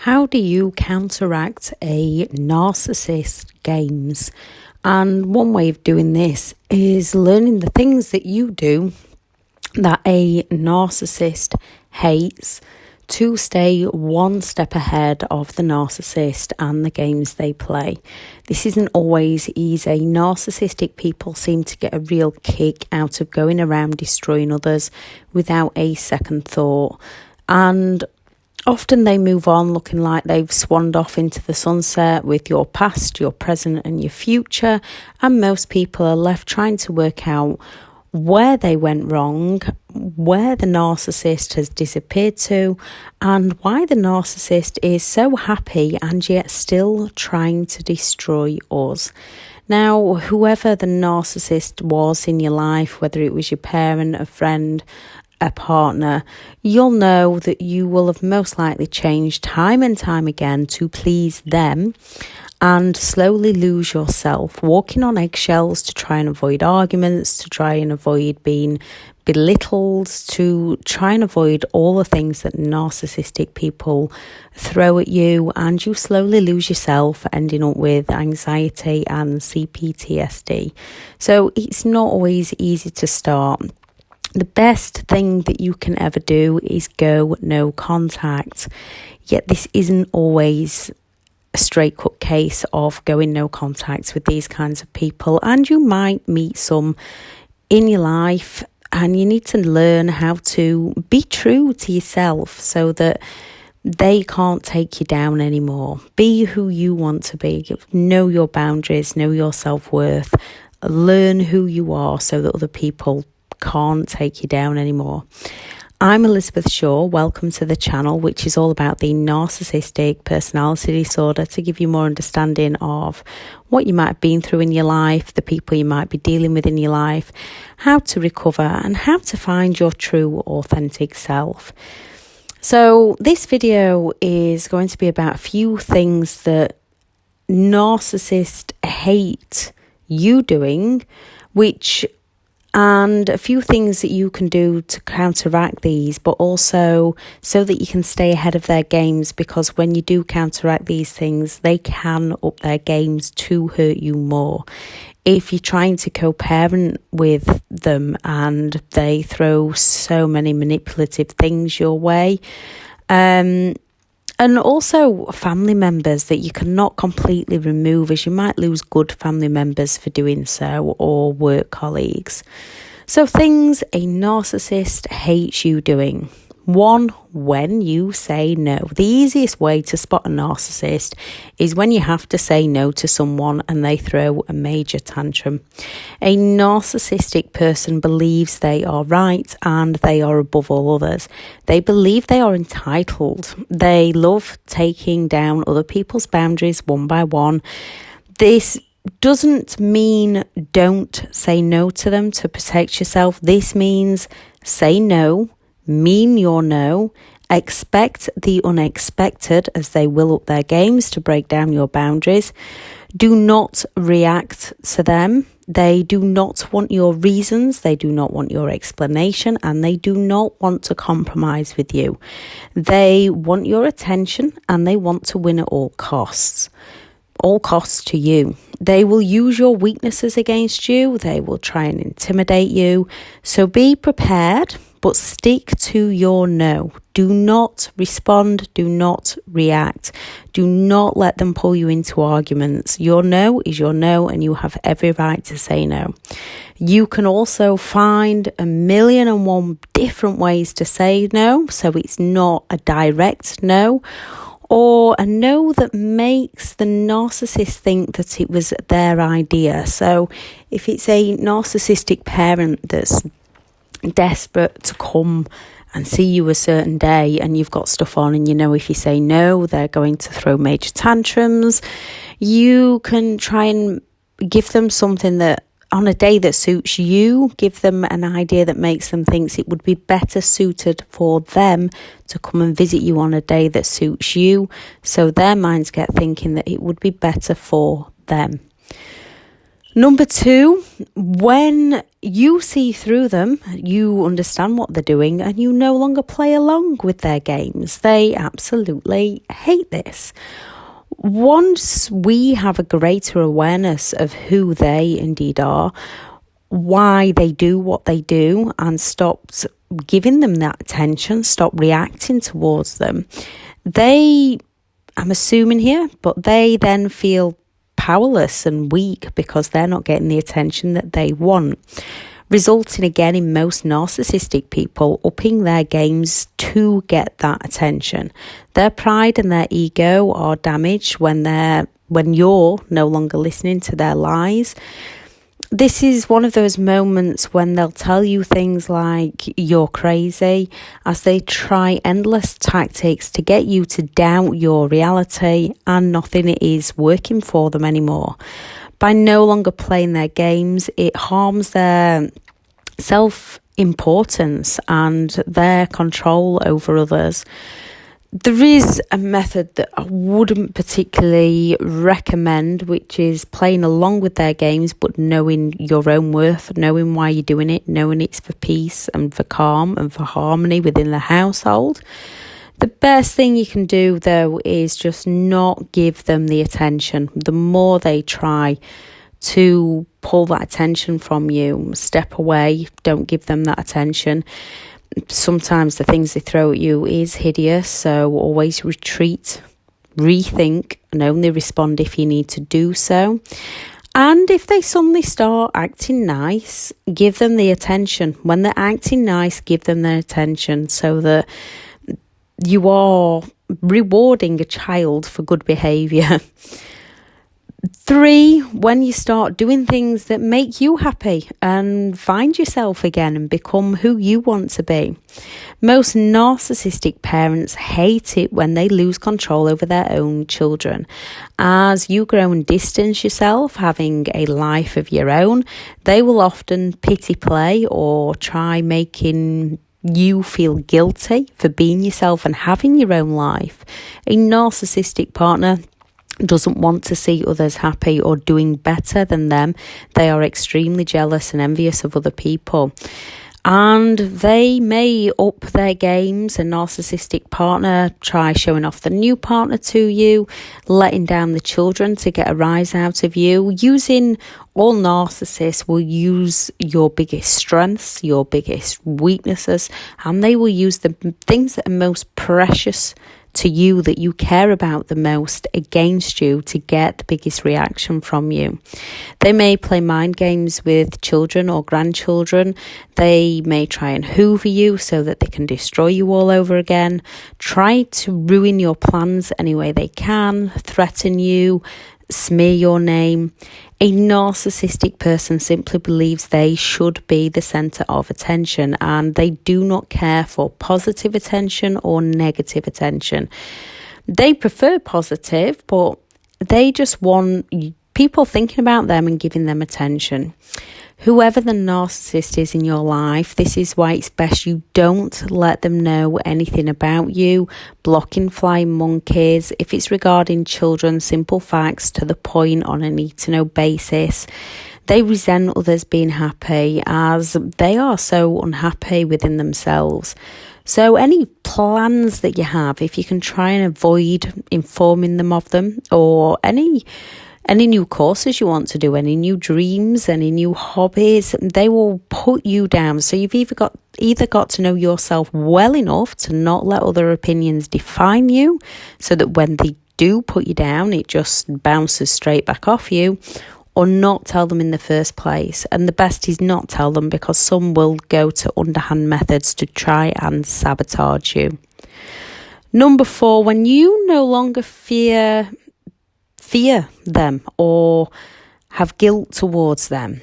How do you counteract a narcissist games? And one way of doing this is learning the things that you do that a narcissist hates to stay one step ahead of the narcissist and the games they play. This isn't always easy. Narcissistic people seem to get a real kick out of going around destroying others without a second thought. And often they move on looking like they've swanned off into the sunset with your past, your present and your future. And most people are left trying to work out where they went wrong, where the narcissist has disappeared to, and why the narcissist is so happy and yet still trying to destroy us. Now, whoever the narcissist was in your life, whether it was your parent, a friend, a partner, you'll know that you will have most likely changed time and time again to please them and slowly lose yourself, walking on eggshells to try and avoid arguments, to try and avoid being belittled, to try and avoid all the things that narcissistic people throw at you, and you slowly lose yourself, ending up with anxiety and CPTSD. So it's not always easy to start. The best thing that you can ever do is go no contact. Yet this isn't always a straight cut case of going no contact with these kinds of people, and you might meet some in your life, and you need to learn how to be true to yourself so that they can't take you down anymore. Be who you want to be. Know your boundaries, know your self-worth, learn who you are so that other people can't take you down anymore. I'm Elizabeth Shaw. Welcome to the channel, which is all about the narcissistic personality disorder, to give you more understanding of what you might have been through in your life, the people you might be dealing with in your life, how to recover, and how to find your true, authentic self. So this video is going to be about a few things that narcissists hate you doing, and a few things that you can do to counteract these, but also so that you can stay ahead of their games, because when you do counteract these things, they can up their games to hurt you more. If you're trying to co-parent with them and they throw so many manipulative things your way, and also family members that you cannot completely remove, as you might lose good family members for doing so, or work colleagues. So things a narcissist hates you doing. 1, when you say no. The easiest way to spot a narcissist is when you have to say no to someone and they throw a major tantrum. A narcissistic person believes they are right and they are above all others. They believe they are entitled. They love taking down other people's boundaries one by one. This doesn't mean don't say no to them to protect yourself. This means say no, mean your no, expect the unexpected, as they will up their games to break down your boundaries. Do not react to them. They do not want your reasons, they do not want your explanation, and they do not want to compromise with you. They want your attention and they want to win at all costs to you. They will use your weaknesses against you. They will try and intimidate you. So be prepared, but stick to your no. Do not respond. Do not react. Do not let them pull you into arguments. Your no is your no, and you have every right to say no. You can also find 1,000,001 different ways to say no, so it's not a direct no, or a no that makes the narcissist think that it was their idea. So if it's a narcissistic parent that's desperate to come and see you a certain day and you've got stuff on, and you know if you say no, they're going to throw major tantrums, you can try and give them something that on a day that suits you, give them an idea that makes them think it would be better suited for them to come and visit you on a day that suits you, so their minds get thinking that it would be better for them. Number 2, when you see through them, you understand what they're doing and you no longer play along with their games. They absolutely hate this. Once we have a greater awareness of who they indeed are, why they do what they do, and stopped giving them that attention, stop reacting towards them, I'm assuming here, but they then feel powerless and weak because they're not getting the attention that they want, resulting again in most narcissistic people upping their games to get that attention. Their pride and their ego are damaged when you're no longer listening to their lies. This is one of those moments when they'll tell you things like you're crazy, as they try endless tactics to get you to doubt your reality, and nothing is working for them anymore. By no longer playing their games, it harms their self-importance and their control over others. There is a method that I wouldn't particularly recommend, which is playing along with their games, but knowing your own worth, knowing why you're doing it, knowing it's for peace and for calm and for harmony within the household. The best thing you can do, though, is just not give them the attention. The more they try to pull that attention from you, step away, don't give them that attention. Sometimes the things they throw at you is hideous, so always retreat, rethink, and only respond if you need to do so. And if they suddenly start acting nice, give them the attention. When they're acting nice, give them their attention, so that you are rewarding a child for good behaviour. 3, when you start doing things that make you happy and find yourself again and become who you want to be. Most narcissistic parents hate it when they lose control over their own children. As you grow and distance yourself, having a life of your own, they will often pity play or try making you feel guilty for being yourself and having your own life. A narcissistic partner doesn't want to see others happy or doing better than them. They are extremely jealous and envious of other people. And they may up their games. A narcissistic partner try showing off the new partner to you, letting down the children to get a rise out of you. All narcissists will use your biggest strengths, your biggest weaknesses, and they will use the things that are most precious to you, that you care about the most, against you to get the biggest reaction from you. They may play mind games with children or grandchildren. They may try and hoover you so that they can destroy you all over again, try to ruin your plans any way they can, threaten you, smear your name. A narcissistic person simply believes they should be the centre of attention, and they do not care for positive attention or negative attention. They prefer positive, but they just want people thinking about them and giving them attention. Whoever the narcissist is in your life, this is why it's best you don't let them know anything about you. Blocking flying monkeys. If it's regarding children, simple facts to the point on a need-to-know basis. They resent others being happy, as they are so unhappy within themselves. So any plans that you have, if you can try and avoid informing them of them, or any new courses you want to do, any new dreams, any new hobbies, they will put you down. So you've either got to know yourself well enough to not let other opinions define you, so that when they do put you down, it just bounces straight back off you, or not tell them in the first place. And the best is not tell them, because some will go to underhand methods to try and sabotage you. Number 4, when you no longer fear them or have guilt towards them.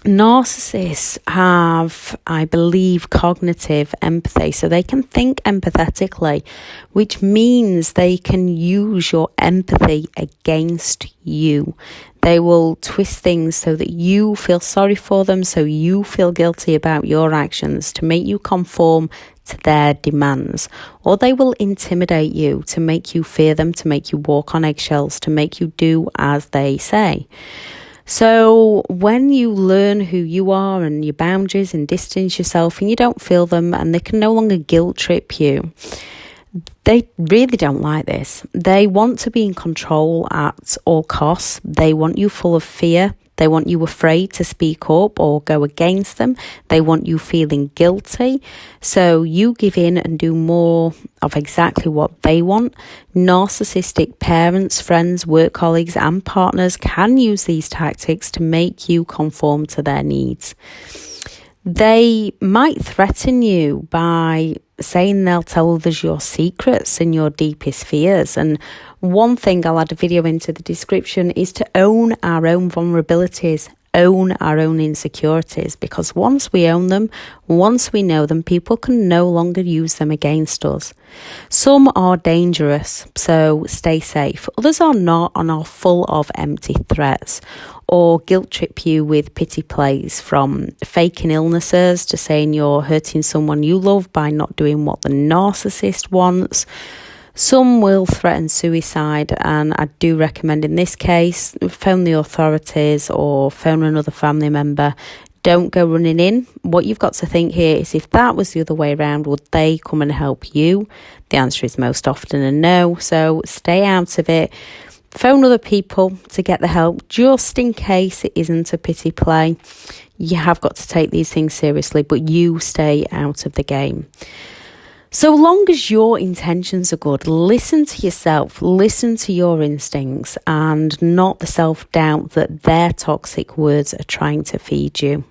Narcissists have, I believe, cognitive empathy, so they can think empathetically, which means they can use your empathy against you. They will twist things so that you feel sorry for them, so you feel guilty about your actions, to make you conform to their demands. Or they will intimidate you to make you fear them, to make you walk on eggshells, to make you do as they say. So when you learn who you are and your boundaries and distance yourself and you don't feel them and they can no longer guilt trip you, they really don't like this. They want to be in control at all costs. They want you full of fear. They want you afraid to speak up or go against them. They want you feeling guilty. So you give in and do more of exactly what they want. Narcissistic parents, friends, work colleagues and partners can use these tactics to make you conform to their needs. They might threaten you by saying they'll tell others your secrets and your deepest fears. And one thing, I'll add a video into the description, is to own our own vulnerabilities, own our own insecurities, because once we own them, once we know them, people can no longer use them against us. Some are dangerous, so stay safe. Others are not and are full of empty threats or guilt trip you with pity plays, from faking illnesses to saying you're hurting someone you love by not doing what the narcissist wants. Some will threaten suicide, and I do recommend in this case, phone the authorities or phone another family member. Don't go running in. What you've got to think here is, if that was the other way around, would they come and help you? The answer is most often a no, so stay out of it. Phone other people to get the help, just in case it isn't a pity play. You have got to take these things seriously, but you stay out of the game. So long as your intentions are good, listen to yourself, listen to your instincts, and not the self-doubt that their toxic words are trying to feed you.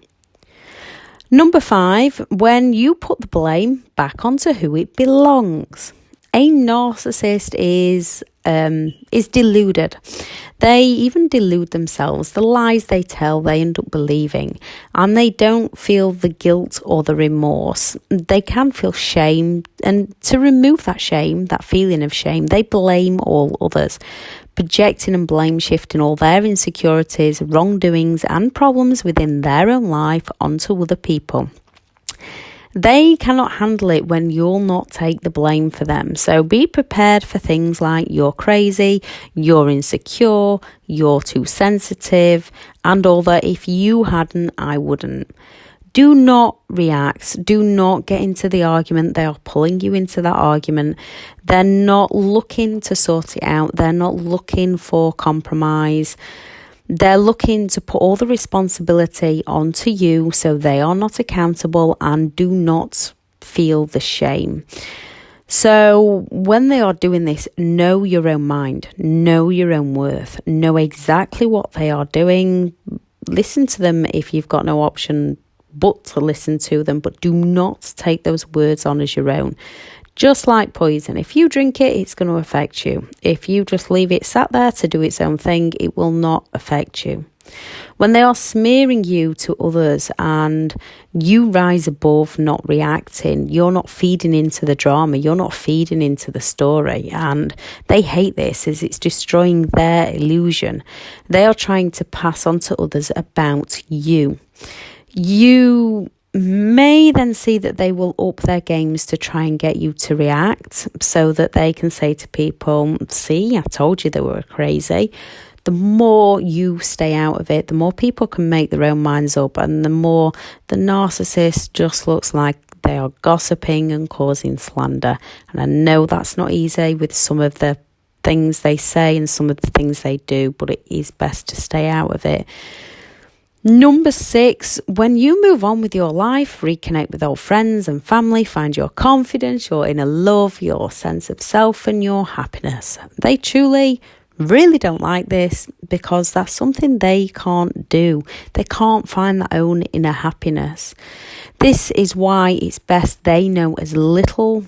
Number 5, when you put the blame back onto who it belongs. A narcissist is deluded. They even delude themselves. The lies they tell, they end up believing, and they don't feel the guilt or the remorse. They can feel shame, and to remove that shame, that feeling of shame, they blame all others, projecting and blame shifting all their insecurities, wrongdoings and problems within their own life onto other people. They cannot handle it when you'll not take the blame for them. So be prepared for things like you're crazy, you're insecure, you're too sensitive, and all that. If you hadn't, I wouldn't. Do not react. Do not get into the argument. They are pulling you into that argument. They're not looking to sort it out. They're not looking for compromise. They're looking to put all the responsibility onto you, so they are not accountable and do not feel the shame. So when they are doing this, know your own mind, know your own worth, know exactly what they are doing. Listen to them if you've got no option but to listen to them, but do not take those words on as your own. Just like poison, if you drink it, it's going to affect you. If you just leave it sat there to do its own thing, it will not affect you. When they are smearing you to others and you rise above not reacting, you're not feeding into the drama, you're not feeding into the story, and they hate this as it's destroying their illusion. They are trying to pass on to others about you. You may then see that they will up their games to try and get you to react, so that they can say to people, see, I told you they were crazy. The more you stay out of it, the more people can make their own minds up, and the more the narcissist just looks like they are gossiping and causing slander. And I know that's not easy with some of the things they say and some of the things they do, but it is best to stay out of it. Number 6, when you move on with your life, reconnect with old friends and family, find your confidence, your inner love, your sense of self and your happiness. They truly really don't like this because that's something they can't do. They can't find their own inner happiness. This is why it's best they know as little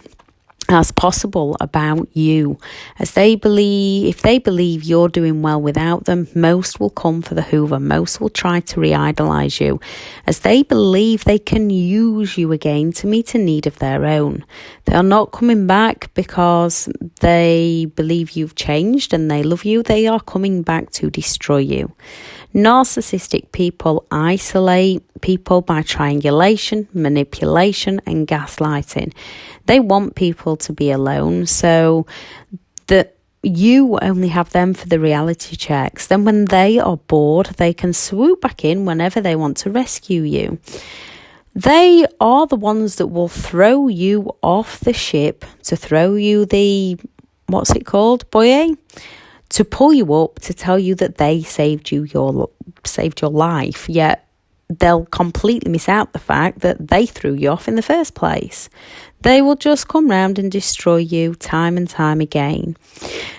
as possible about you, as if they believe you're doing well without them, most will come for the hoover, most will try to re-idolize you, as they believe they can use you again to meet a need of their own. They are not coming back because they believe you've changed and they love you. They are coming back to destroy you. Narcissistic people isolate people by triangulation, manipulation and gaslighting. They want people to be alone, so that you only have them for the reality checks. Then when they are bored, they can swoop back in whenever they want to rescue you. They are the ones that will throw you off the ship, to throw you the, what's it called, buoy? To pull you up, to tell you that they saved your life, yet they'll completely miss out the fact that they threw you off in the first place. They will just come round and destroy you time and time again.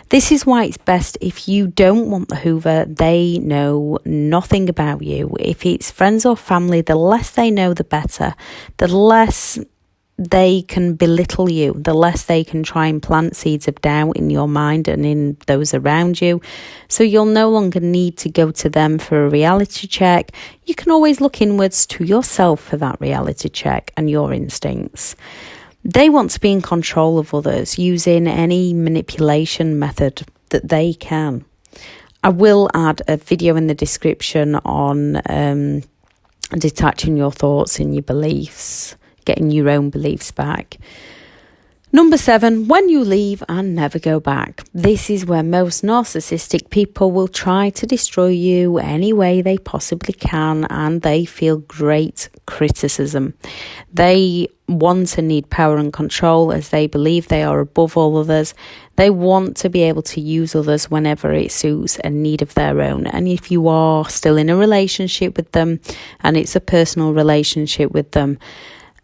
This is why it's best, if you don't want the Hoover, they know nothing about you. If it's friends or family, the less they know, the better. The less they can belittle you, the less they can try and plant seeds of doubt in your mind and in those around you. So you'll no longer need to go to them for a reality check. You can always look inwards to yourself for that reality check and your instincts. They want to be in control of others using any manipulation method that they can. I will add a video in the description on detaching your thoughts and your beliefs, getting your own beliefs back. Number 7, when you leave and never go back. This is where most narcissistic people will try to destroy you any way they possibly can, and they feel great criticism. They want and need power and control, as they believe they are above all others. They want to be able to use others whenever it suits a need of their own. And if you are still in a relationship with them and it's a personal relationship with them,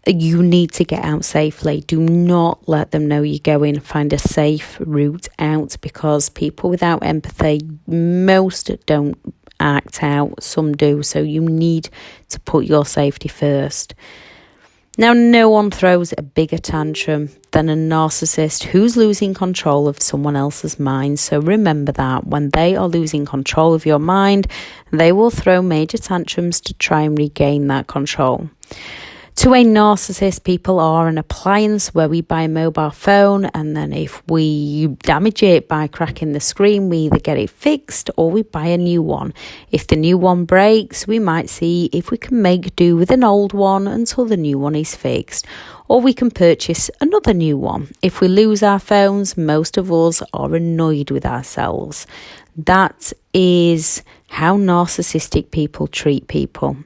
you need to get out safely. Do not let them know you're going. Find a safe route out, because people without empathy, most don't act out, some do. So you need to put your safety first. Now, no one throws a bigger tantrum than a narcissist who's losing control of someone else's mind. So remember that when they are losing control of your mind, they will throw major tantrums to try and regain that control. To a narcissist, people are an appliance where we buy a mobile phone, and then if we damage it by cracking the screen, we either get it fixed or we buy a new one. If the new one breaks, we might see if we can make do with an old one until the new one is fixed, or we can purchase another new one. If we lose our phones, most of us are annoyed with ourselves. That is how narcissistic people treat people.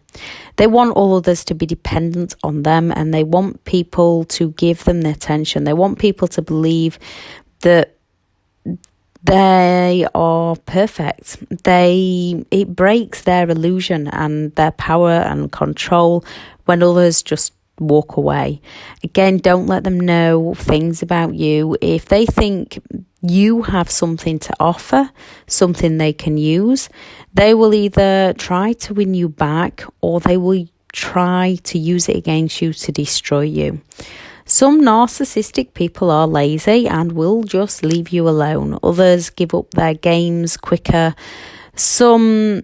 They want all others to be dependent on them, and they want people to give them their attention. They want people to believe that they are perfect. It breaks their illusion and their power and control when others just walk away. Again, don't let them know things about you. If they think you have something to offer, something they can use, they will either try to win you back, or they will try to use it against you to destroy you. Some narcissistic people are lazy and will just leave you alone. Others give up their games quicker. Some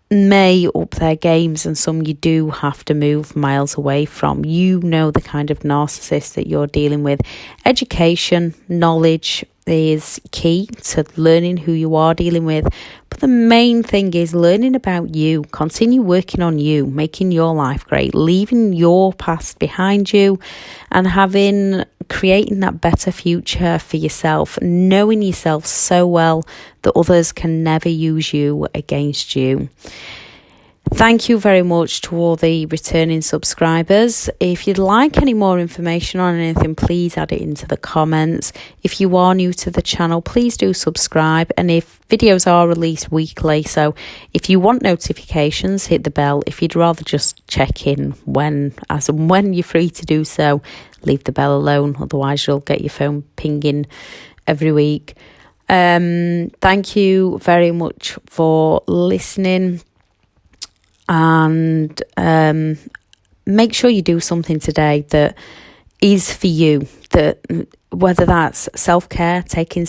may up their games, and some you do have to move miles away from. You know the kind of narcissist that you're dealing with. Education, knowledge is key to learning who you are dealing with, but the main thing is learning about you. Continue working on you, making your life great, leaving your past behind you, and creating that better future for yourself, knowing yourself so well that others can never use you against you. Thank you very much to all the returning subscribers. If you'd like any more information on anything, please add it into the comments. If you are new to the channel, please do subscribe. And if videos are released weekly, so if you want notifications, hit the bell. If you'd rather just check in when you're free to do so, leave the bell alone. Otherwise, you'll get your phone pinging every week. Thank you very much for listening. And make sure you do something today that is for you, that whether that's self-care, taking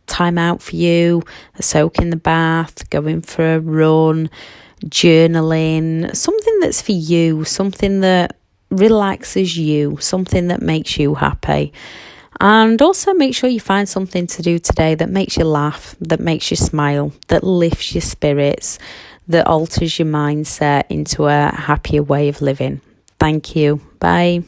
time out for you, a soak in the bath, going for a run, journaling, something that's for you, something that relaxes you, something that makes you happy. And also make sure you find something to do today that makes you laugh, that makes you smile, that lifts your spirits, that alters your mindset into a happier way of living. Thank you. Bye.